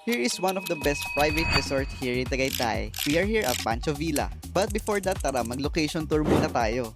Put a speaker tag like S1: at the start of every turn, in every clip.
S1: Here is one of the best private resort here in Tagaytay. We are here at Pancho Villa. But before that, tara mag-location tour muna tayo.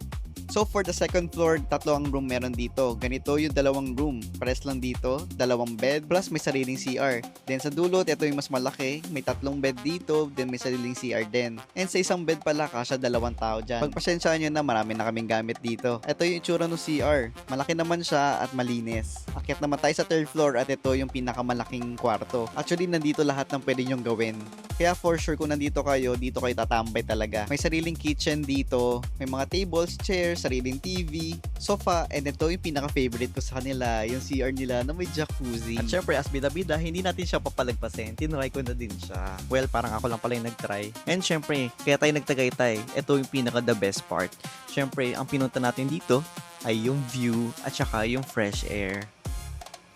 S1: So for the second floor, tatlo ang room meron dito. Ganito yung dalawang room. Pares lang dito, dalawang bed, plus may sariling CR. Then sa dulot, ito yung mas malaki. May tatlong bed dito, then may sariling CR din. And sa isang bed pala, kasya 2 tao dyan. Pagpasensyaan nyo na, marami na kaming gamit dito. Ito yung itsura ng CR. Malaki naman siya at malinis. Akyat naman tayo sa third floor at ito yung pinakamalaking kwarto. Actually, nandito lahat ng pwede nyong gawin. Kaya for sure kung nandito kayo tatambay talaga. May sariling kitchen dito, may mga tables, chairs, sariling TV, sofa, and ito yung pinaka-favorite ko sa kanila, yung CR nila na may jacuzzi.
S2: At syempre, as bida-bida, hindi natin siya papalagpasin. Tinry ko na din siya. Well, parang ako lang pala yung nag-try. And syempre, kaya tayo nagtagaytay, ito yung pinaka-the best part. Syempre, ang pinunta natin dito ay yung view at saka yung fresh air.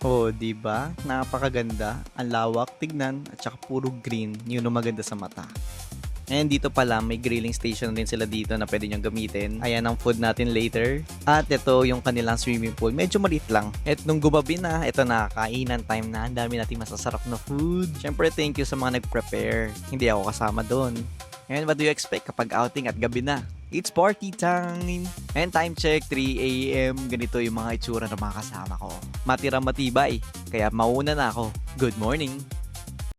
S2: Oh, di ba? Napakaganda. Ang lawak tignan at saka puro green. Yun ang maganda sa mata. And dito pala, may grilling station din sila dito na pwede nyong gamitin. Ayan ang food natin later. At ito yung kanilang swimming pool. Medyo maliit lang. At nung gumabi na, ito na, kainan time na. Ang dami nating masasarap na food. Siyempre, thank you sa mga nag-prepare. Hindi ako kasama doon. And what do you expect kapag outing at gabi na? It's party time! And time check, 3 AM. Ganito yung mga itsura ng mga kasama ko. Matira matibay. Kaya mauna na ako. Good morning!